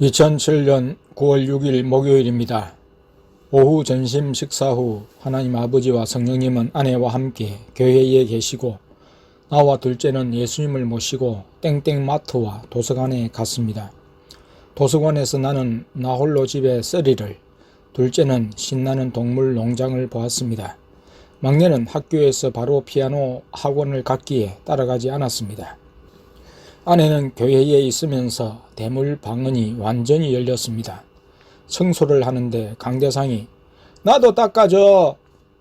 2007년 9월 6일 목요일입니다. 오후 점심 식사 후 하나님 아버지와 성령님은 아내와 함께 교회에 계시고 나와 둘째는 예수님을 모시고 땡땡마트와 도서관에 갔습니다. 도서관에서 나는 나 홀로 집에 쓰리를, 둘째는 신나는 동물 농장을 보았습니다. 막내는 학교에서 바로 피아노 학원을 갔기에 따라가지 않았습니다. 아내는 교회에 있으면서 대물 방언이 완전히 열렸습니다. 청소를 하는데 강대상이 나도 닦아줘,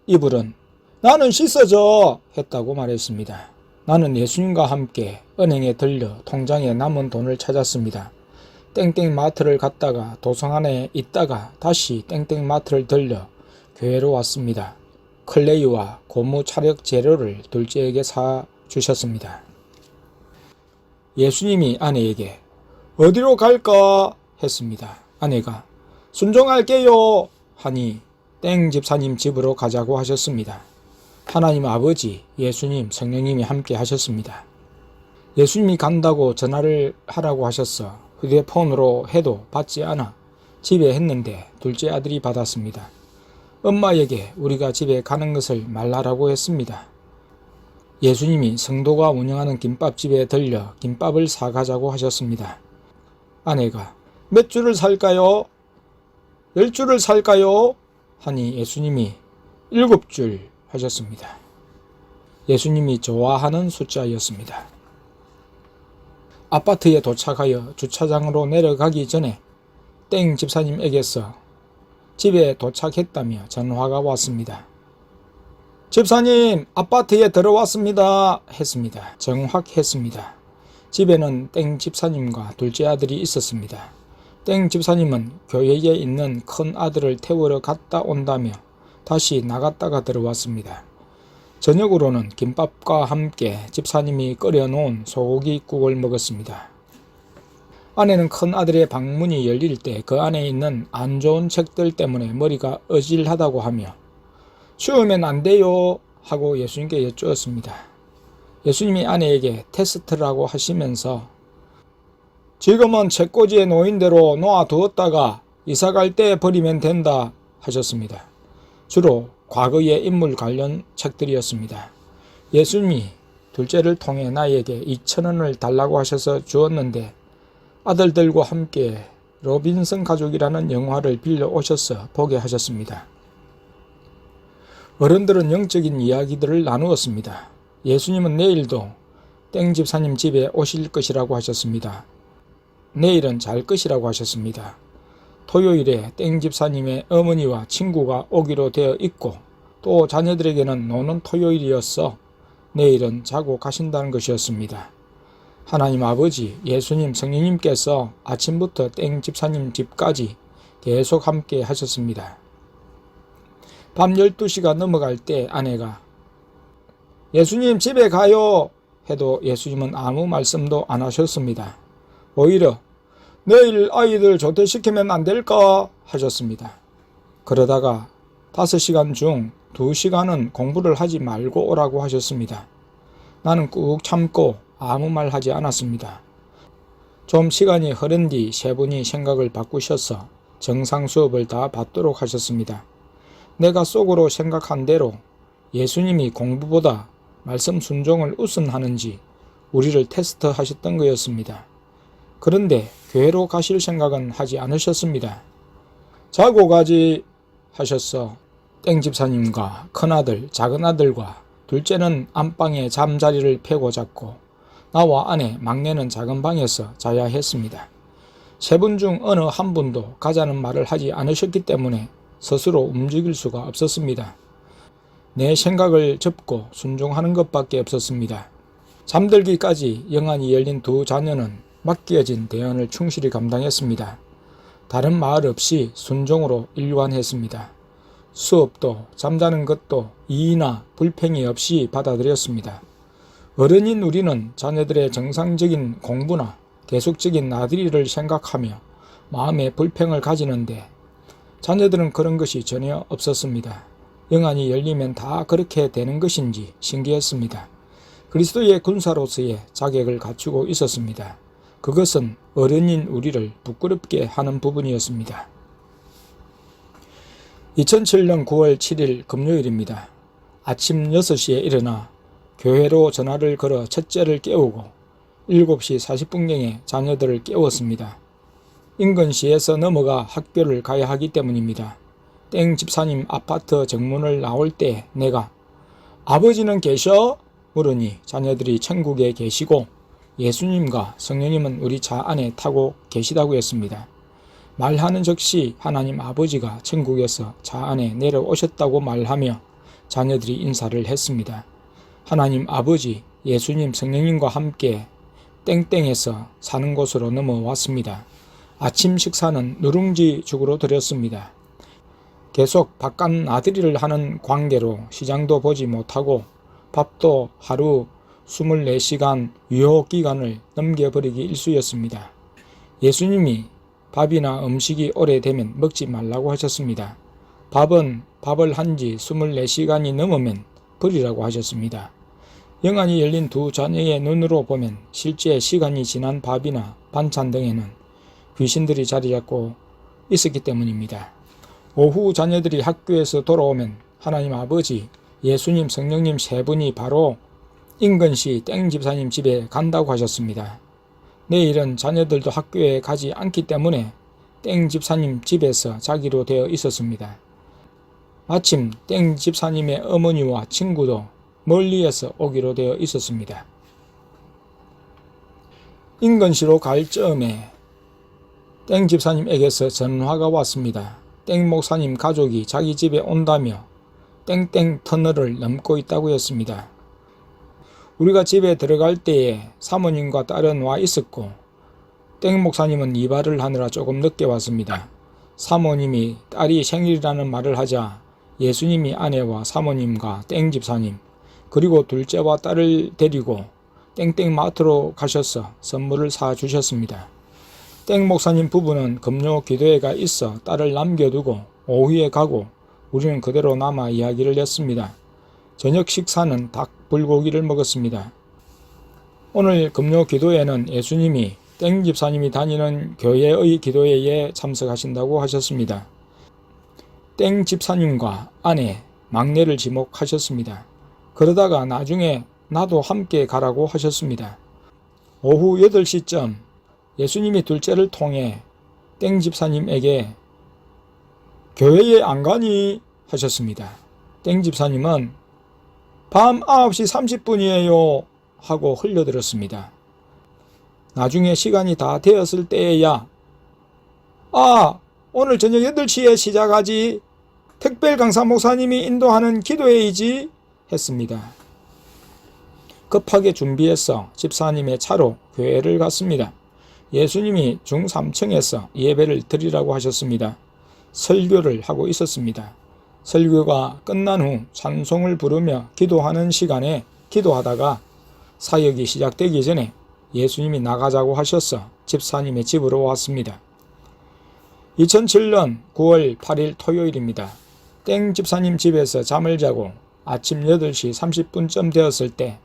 이불은 나는 씻어줘 했다고 말했습니다. 나는 예수님과 함께 은행에 들려 통장에 남은 돈을 찾았습니다. 땡땡마트를 갔다가 도서관에 있다가 다시 땡땡마트를 들려 교회로 왔습니다. 클레이와 고무 찰흙 재료를 둘째에게 사 주셨습니다. 예수님이 아내에게 어디로 갈까 했습니다. 아내가 순종할게요 하니 땡 집사님 집으로 가자고 하셨습니다. 하나님 아버지, 예수님, 성령님이 함께 하셨습니다. 예수님이 간다고 전화를 하라고 하셨어. 휴대폰으로 해도 받지 않아 집에 했는데 둘째 아들이 받았습니다. 엄마에게 우리가 집에 가는 것을 말하라고 했습니다. 예수님이 성도가 운영하는 김밥집에 들려 김밥을 사가자고 하셨습니다. 아내가 몇 줄을 살까요? 10줄을 살까요? 하니 예수님이 7줄 하셨습니다. 예수님이 좋아하는 숫자였습니다. 아파트에 도착하여 주차장으로 내려가기 전에 땡 집사님에게서 집에 도착했다며 전화가 왔습니다. 집사님, 아파트에 들어왔습니다 했습니다. 정확했습니다. 집에는 땡 집사님과 둘째 아들이 있었습니다. 땡 집사님은 교회에 있는 큰 아들을 태우러 갔다 온다며 다시 나갔다가 들어왔습니다. 저녁으로는 김밥과 함께 집사님이 끓여놓은 소고기국을 먹었습니다. 아내는 큰 아들의 방문이 열릴 때 그 안에 있는 안 좋은 책들 때문에 머리가 어질하다고 하며 치우면 안 돼요 하고 예수님께 여쭈었습니다. 예수님이 아내에게 테스트라고 하시면서 지금은 책꽂이에 놓인 대로 놓아두었다가 이사갈 때 버리면 된다 하셨습니다. 주로 과거의 인물 관련 책들이었습니다. 예수님이 둘째를 통해 나에게 2,000원을 달라고 하셔서 주었는데 아들들과 함께 로빈슨 가족이라는 영화를 빌려 오셔서 보게 하셨습니다. 어른들은 영적인 이야기들을 나누었습니다. 예수님은 내일도 땡 집사님 집에 오실 것이라고 하셨습니다. 내일은 잘 것이라고 하셨습니다. 토요일에 땡 집사님의 어머니와 친구가 오기로 되어 있고 또 자녀들에게는 노는 토요일이었어 내일은 자고 가신다는 것이었습니다. 하나님 아버지, 예수님, 성령님께서 아침부터 땡 집사님 집까지 계속 함께 하셨습니다. 밤 12시가 넘어갈 때 아내가 예수님 집에 가요 해도 예수님은 아무 말씀도 안 하셨습니다. 오히려 내일 아이들 조퇴시키면 안 될까 하셨습니다. 그러다가 5시간 중 2시간은 공부를 하지 말고 오라고 하셨습니다. 나는 꾹 참고 아무 말 하지 않았습니다. 좀 시간이 흐른 뒤 세 분이 생각을 바꾸셔서 정상 수업을 다 받도록 하셨습니다. 내가 속으로 생각한 대로 예수님이 공부보다 말씀 순종을 우선하는지 우리를 테스트하셨던 거였습니다. 그런데 교회로 가실 생각은 하지 않으셨습니다. 자고 가지 하셨어. 땡 집사님과 큰아들, 작은아들과 둘째는 안방에 잠자리를 펴고 잤고 나와 아내, 막내는 작은 방에서 자야 했습니다. 세 분 중 어느 한 분도 가자는 말을 하지 않으셨기 때문에 스스로 움직일 수가 없었습니다. 내 생각을 접고 순종하는 것밖에 없었습니다. 잠들기까지 영안이 열린 두 자녀는 맡겨진 대안을 충실히 감당했습니다. 다른 말 없이 순종으로 일관했습니다. 수업도 잠자는 것도 이의나 불평이 없이 받아들였습니다. 어른인 우리는 자녀들의 정상적인 공부나 계속적인 나들이를 생각하며 마음에 불평을 가지는데 자녀들은 그런 것이 전혀 없었습니다. 영안이 열리면 다 그렇게 되는 것인지 신기했습니다. 그리스도의 군사로서의 자격을 갖추고 있었습니다. 그것은 어른인 우리를 부끄럽게 하는 부분이었습니다. 2007년 9월 7일 금요일입니다. 아침 6시에 일어나 교회로 전화를 걸어 첫째를 깨우고 7시 40분경에 자녀들을 깨웠습니다. 인근시에서 넘어가 학교를 가야 하기 때문입니다. 땡 집사님 아파트 정문을 나올 때 내가 아버지는 계셔? 물으니 자녀들이 천국에 계시고 예수님과 성령님은 우리 차 안에 타고 계시다고 했습니다. 말하는 즉시 하나님 아버지가 천국에서 차 안에 내려오셨다고 말하며 자녀들이 인사를 했습니다. 하나님 아버지, 예수님, 성령님과 함께 땡땡에서 사는 곳으로 넘어왔습니다. 아침 식사는 누룽지 죽으로 드렸습니다. 계속 바깥 나들이를 하는 관계로 시장도 보지 못하고 밥도 하루 24시간 유효기간을 넘겨버리기 일쑤였습니다. 예수님이 밥이나 음식이 오래되면 먹지 말라고 하셨습니다. 밥을 한지 24시간이 넘으면 버리라고 하셨습니다. 영안이 열린 두 자녀의 눈으로 보면 실제 시간이 지난 밥이나 반찬 등에는 귀신들이 자리 잡고 있었기 때문입니다. 오후 자녀들이 학교에서 돌아오면 하나님 아버지, 예수님, 성령님 세 분이 바로 인근시 땡 집사님 집에 간다고 하셨습니다. 내일은 자녀들도 학교에 가지 않기 때문에 땡 집사님 집에서 자기로 되어 있었습니다. 마침 땡 집사님의 어머니와 친구도 멀리에서 오기로 되어 있었습니다. 인근시로 갈 즈음에 땡 집사님에게서 전화가 왔습니다. 땡 목사님 가족이 자기 집에 온다며 땡땡 터널을 넘고 있다고 했습니다. 우리가 집에 들어갈 때에 사모님과 딸은 와 있었고 땡 목사님은 이발을 하느라 조금 늦게 왔습니다. 사모님이 딸이 생일이라는 말을 하자 예수님이 아내와 사모님과 땡 집사님 그리고 둘째와 딸을 데리고 땡땡 마트로 가셔서 선물을 사주셨습니다. 땡 목사님 부부는 금요 기도회가 있어 딸을 남겨두고 오후에 가고 우리는 그대로 남아 이야기를 했습니다. 저녁 식사는 닭 불고기를 먹었습니다. 오늘 금요 기도회는 예수님이 땡 집사님이 다니는 교회의 기도회에 참석하신다고 하셨습니다. 땡 집사님과 아내, 막내를 지목하셨습니다. 그러다가 나중에 나도 함께 가라고 하셨습니다. 오후 8시쯤 예수님이 둘째를 통해 땡 집사님에게 교회에 안 가니? 하셨습니다. 땡 집사님은 밤 9시 30분이에요 하고 흘려들었습니다. 나중에 시간이 다 되었을 때에야 오늘 저녁 8시에 시작하지. 특별 강사 목사님이 인도하는 기도회이지 했습니다. 급하게 준비해서 집사님의 차로 교회를 갔습니다. 예수님이 중3층에서 예배를 드리라고 하셨습니다. 설교를 하고 있었습니다. 설교가 끝난 후 찬송을 부르며 기도하는 시간에 기도하다가 사역이 시작되기 전에 예수님이 나가자고 하셔서 집사님의 집으로 왔습니다. 2007년 9월 8일 토요일입니다. 땡 집사님 집에서 잠을 자고 아침 8시 30분쯤 되었을 때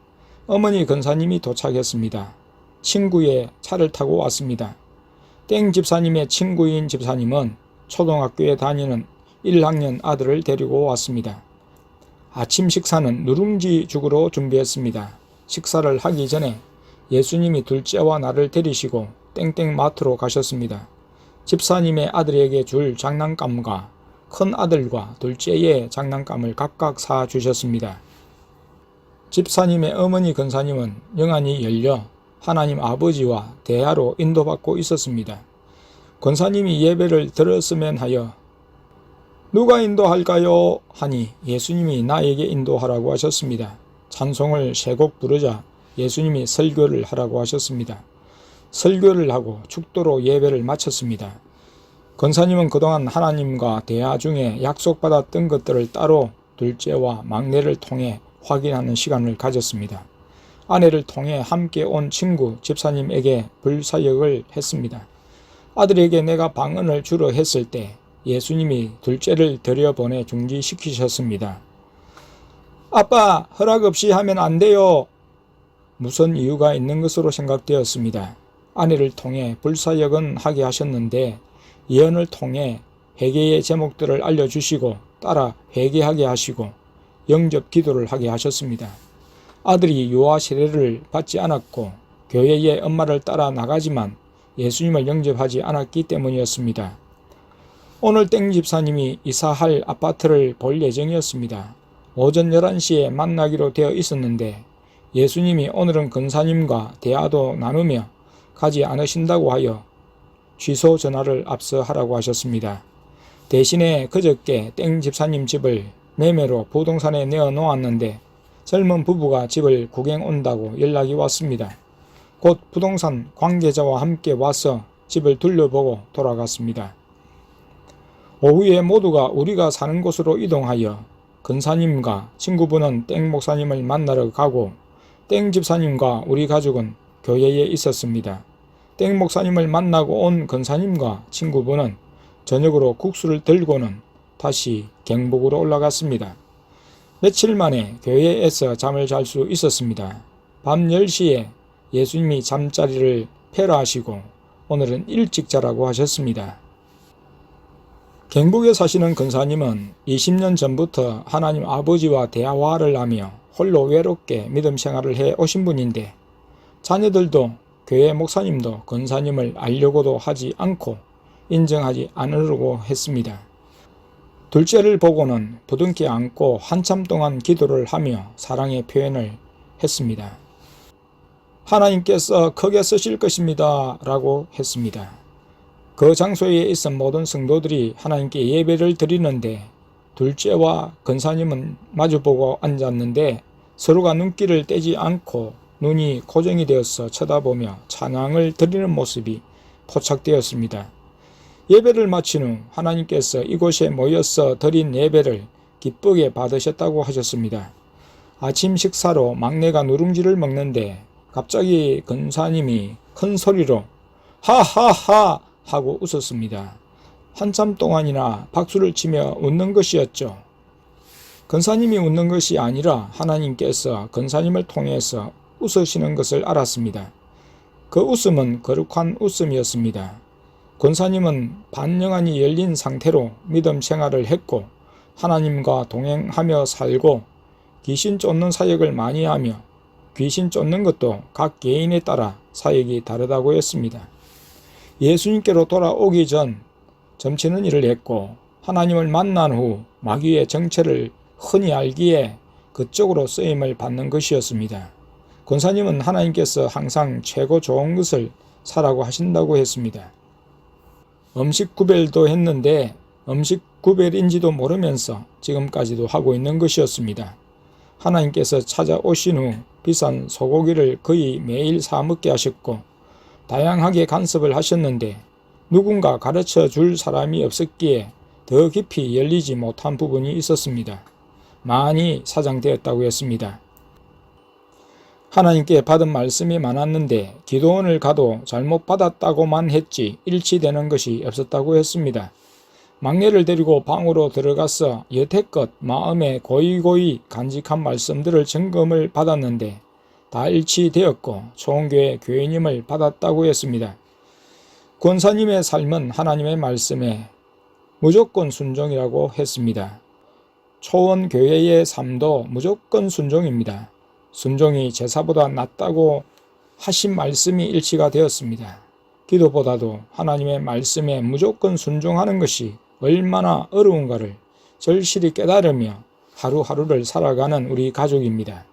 어머니 권사님이 도착했습니다. 친구의 차를 타고 왔습니다. 땡 집사님의 친구인 집사님은 초등학교에 다니는 1학년 아들을 데리고 왔습니다. 아침 식사는 누룽지 죽으로 준비했습니다. 식사를 하기 전에 예수님이 둘째와 나를 데리시고 땡땡 마트로 가셨습니다. 집사님의 아들에게 줄 장난감과 큰 아들과 둘째의 장난감을 각각 사주셨습니다. 집사님의 어머니 권사님은 영안이 열려 하나님 아버지와 대화로 인도받고 있었습니다. 권사님이 예배를 들었으면 하여 누가 인도할까요? 하니 예수님이 나에게 인도하라고 하셨습니다. 찬송을 3곡 부르자 예수님이 설교를 하라고 하셨습니다. 설교를 하고 축도로 예배를 마쳤습니다. 권사님은 그동안 하나님과 대화 중에 약속받았던 것들을 따로 둘째와 막내를 통해 확인하는 시간을 가졌습니다. 아내를 통해 함께 온 친구 집사님에게 불사역을 했습니다. 아들에게 내가 방언을 주러 했을 때 예수님이 둘째를 들여보내 중지시키셨습니다. 아빠, 허락 없이 하면 안 돼요. 무슨 이유가 있는 것으로 생각되었습니다. 아내를 통해 불사역은 하게 하셨는데 예언을 통해 회개의 제목들을 알려주시고 따라 회개하게 하시고 영접 기도를 하게 하셨습니다. 아들이 유아 세례를 받지 않았고 교회의 엄마를 따라 나가지만 예수님을 영접하지 않았기 때문이었습니다. 오늘 땡 집사님이 이사할 아파트를 볼 예정이었습니다. 오전 11시에 만나기로 되어 있었는데 예수님이 오늘은 권사님과 대화도 나누며 가지 않으신다고 하여 취소 전화를 앞서 하라고 하셨습니다. 대신에 그저께 땡 집사님 집을 매매로 부동산에 내어 놓았는데 젊은 부부가 집을 구경 온다고 연락이 왔습니다. 곧 부동산 관계자와 함께 와서 집을 둘러보고 돌아갔습니다. 오후에 모두가 우리가 사는 곳으로 이동하여 권사님과 친구분은 땡 목사님을 만나러 가고 땡 집사님과 우리 가족은 교회에 있었습니다. 땡 목사님을 만나고 온 권사님과 친구분은 저녁으로 국수를 들고는 다시 경북으로 올라갔습니다. 며칠 만에 교회에서 잠을 잘 수 있었습니다. 밤 10시에 예수님이 잠자리를 폐라하시고 오늘은 일찍 자라고 하셨습니다. 경북에 사시는 권사님은 20년 전부터 하나님 아버지와 대화를 하며 홀로 외롭게 믿음 생활을 해 오신 분인데 자녀들도 교회 목사님도 권사님을 알려고도 하지 않고 인정하지 않으려고 했습니다. 둘째를 보고는 부둥켜 안고 한참 동안 기도를 하며 사랑의 표현을 했습니다. 하나님께서 크게 쓰실 것입니다 라고 했습니다. 그 장소에 있은 모든 성도들이 하나님께 예배를 드리는데 둘째와 권사님은 마주보고 앉았는데 서로가 눈길을 떼지 않고 눈이 고정이 되어서 쳐다보며 찬양을 드리는 모습이 포착되었습니다. 예배를 마친 후 하나님께서 이곳에 모여서 드린 예배를 기쁘게 받으셨다고 하셨습니다. 아침 식사로 막내가 누룽지를 먹는데 갑자기 권사님이 큰 소리로 하하하 하고 웃었습니다. 한참 동안이나 박수를 치며 웃는 것이었죠. 권사님이 웃는 것이 아니라 하나님께서 권사님을 통해서 웃으시는 것을 알았습니다. 그 웃음은 거룩한 웃음이었습니다. 권사님은 반영안이 열린 상태로 믿음 생활을 했고 하나님과 동행하며 살고 귀신 쫓는 사역을 많이 하며 귀신 쫓는 것도 각 개인에 따라 사역이 다르다고 했습니다. 예수님께로 돌아오기 전 점치는 일을 했고 하나님을 만난 후 마귀의 정체를 흔히 알기에 그쪽으로 쓰임을 받는 것이었습니다. 권사님은 하나님께서 항상 최고 좋은 것을 사라고 하신다고 했습니다. 음식 구별도 했는데 음식 구별인지도 모르면서 지금까지도 하고 있는 것이었습니다. 하나님께서 찾아오신 후 비싼 소고기를 거의 매일 사 먹게 하셨고 다양하게 간섭을 하셨는데 누군가 가르쳐 줄 사람이 없었기에 더 깊이 열리지 못한 부분이 있었습니다. 많이 사장되었다고 했습니다. 하나님께 받은 말씀이 많았는데 기도원을 가도 잘못 받았다고만 했지 일치되는 것이 없었다고 했습니다. 막내를 데리고 방으로 들어가서 여태껏 마음에 고이고이 간직한 말씀들을 점검을 받았는데 다 일치되었고 초원교회 교회님을 받았다고 했습니다. 권사님의 삶은 하나님의 말씀에 무조건 순종이라고 했습니다. 초원교회의 삶도 무조건 순종입니다. 순종이 제사보다 낫다고 하신 말씀이 일치가 되었습니다. 기도보다도 하나님의 말씀에 무조건 순종하는 것이 얼마나 어려운가를 절실히 깨달으며 하루하루를 살아가는 우리 가족입니다.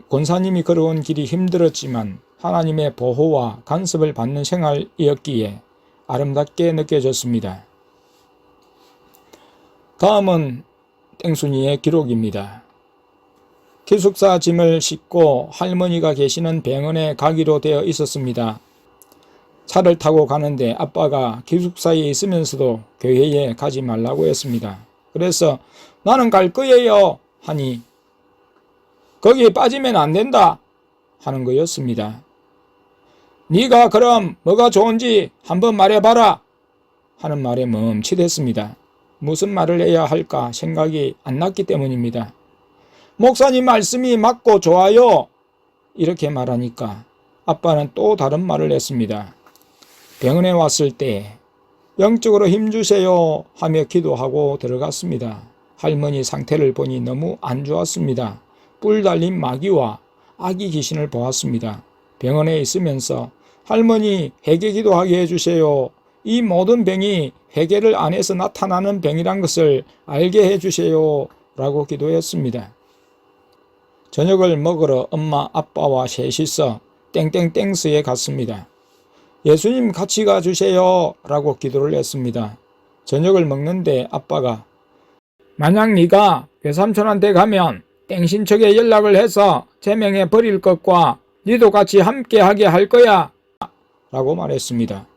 권사님이 걸어온 길이 힘들었지만 하나님의 보호와 간섭을 받는 생활이었기에 아름답게 느껴졌습니다. 다음은 땡순이의 기록입니다. 기숙사 짐을 싣고 할머니가 계시는 병원에 가기로 되어 있었습니다. 차를 타고 가는데 아빠가 기숙사에 있으면서도 교회에 가지 말라고 했습니다. 그래서 나는 갈 거예요 하니 거기에 빠지면 안 된다 하는 거였습니다. 네가 그럼 뭐가 좋은지 한번 말해봐라 하는 말에 멈칫했습니다. 무슨 말을 해야 할까 생각이 안 났기 때문입니다. 목사님 말씀이 맞고 좋아요 이렇게 말하니까 아빠는 또 다른 말을 했습니다. 병원에 왔을 때 영적으로 힘주세요 하며 기도하고 들어갔습니다. 할머니 상태를 보니 너무 안 좋았습니다. 뿔 달린 마귀와 아기 귀신을 보았습니다. 병원에 있으면서 할머니 회개 기도하게 해주세요. 이 모든 병이 회개를 안 해서 나타나는 병이란 것을 알게 해주세요 라고 기도했습니다. 저녁을 먹으러 엄마 아빠와 셋이서 땡땡땡스에 갔습니다. 예수님 같이 가주세요 라고 기도를 했습니다. 저녁을 먹는데 아빠가 만약 네가 외삼촌한테 가면 땡신척에 연락을 해서 제명해 버릴 것과 니도 같이 함께 하게 할 거야 라고 말했습니다.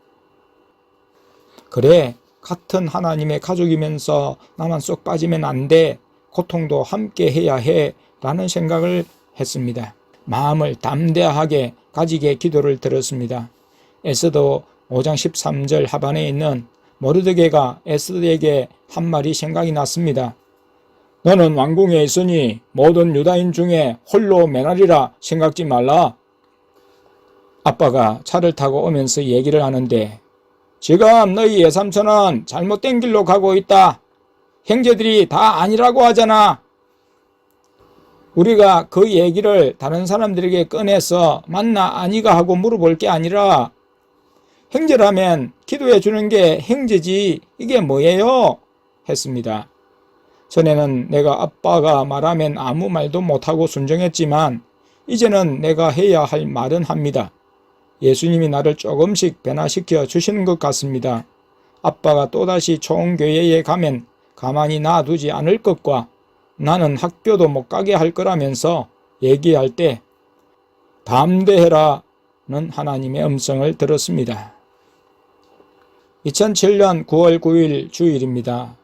그래, 같은 하나님의 가족이면서 나만 쏙 빠지면 안 돼. 고통도 함께 해야 해 라는 생각을 했습니다. 마음을 담대하게 가지게 기도를 들었습니다. 에스더 5장 13절 하반에 있는 모르드게가 에스더에게 한 말이 생각이 났습니다. 너는 왕궁에 있으니 모든 유다인 중에 홀로 매날이라 생각지 말라. 아빠가 차를 타고 오면서 얘기를 하는데 지금 너희 외삼촌은 잘못된 길로 가고 있다. 형제들이 다 아니라고 하잖아. 우리가 그 얘기를 다른 사람들에게 꺼내서 맞나 아니가 하고 물어볼 게 아니라 형제라면 기도해 주는 게 형제지 이게 뭐예요? 했습니다. 전에는 내가 아빠가 말하면 아무 말도 못하고 순종했지만 이제는 내가 해야 할 말은 합니다. 예수님이 나를 조금씩 변화시켜 주시는 것 같습니다. 아빠가 또다시 총교회에 가면 가만히 놔두지 않을 것과 나는 학교도 못 가게 할 거라면서 얘기할 때 담대해라는 하나님의 음성을 들었습니다. 2007년 9월 9일 주일입니다.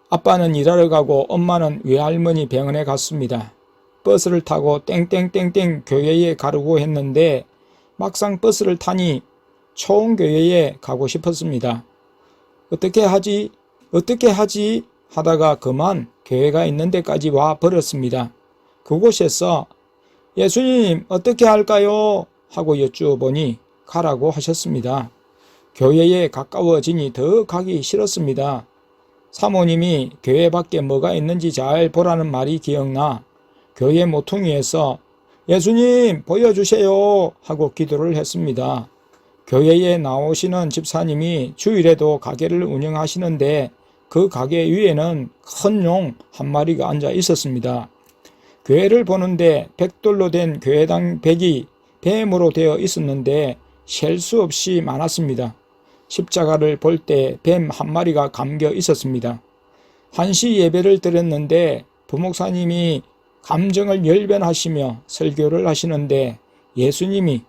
아빠는 일하러 가고 엄마는 외할머니 병원에 갔습니다. 버스를 타고 땡땡땡땡 교회에 가려고 했는데 막상 버스를 타니 초원교회에 가고 싶었습니다. 어떻게 하지 하다가 그만 교회가 있는 데까지 와 버렸습니다. 그곳에서 예수님 어떻게 할까요? 하고 여쭈어보니 가라고 하셨습니다. 교회에 가까워지니 더 가기 싫었습니다. 사모님이 교회 밖에 뭐가 있는지 잘 보라는 말이 기억나 교회 모퉁이에서 예수님 보여주세요 하고 기도를 했습니다. 교회에 나오시는 집사님이 주일에도 가게를 운영하시는데 그 가게 위에는 큰 용 한 마리가 앉아 있었습니다. 교회를 보는데 벽돌로 된 교회당 벽이 뱀으로 되어 있었는데 셀 수 없이 많았습니다. 십자가를 볼 때 뱀 한 마리가 감겨 있었습니다. 1시 예배를 드렸는데 부목사님이 감정을 열변하시며 설교를 하시는데 예수님이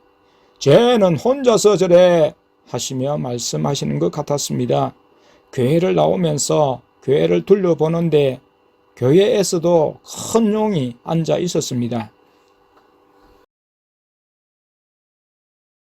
쟤는 혼자서 저래 하시며 말씀하시는 것 같았습니다. 교회를 나오면서 교회를 둘러보는데 교회에서도 큰 용이 앉아 있었습니다.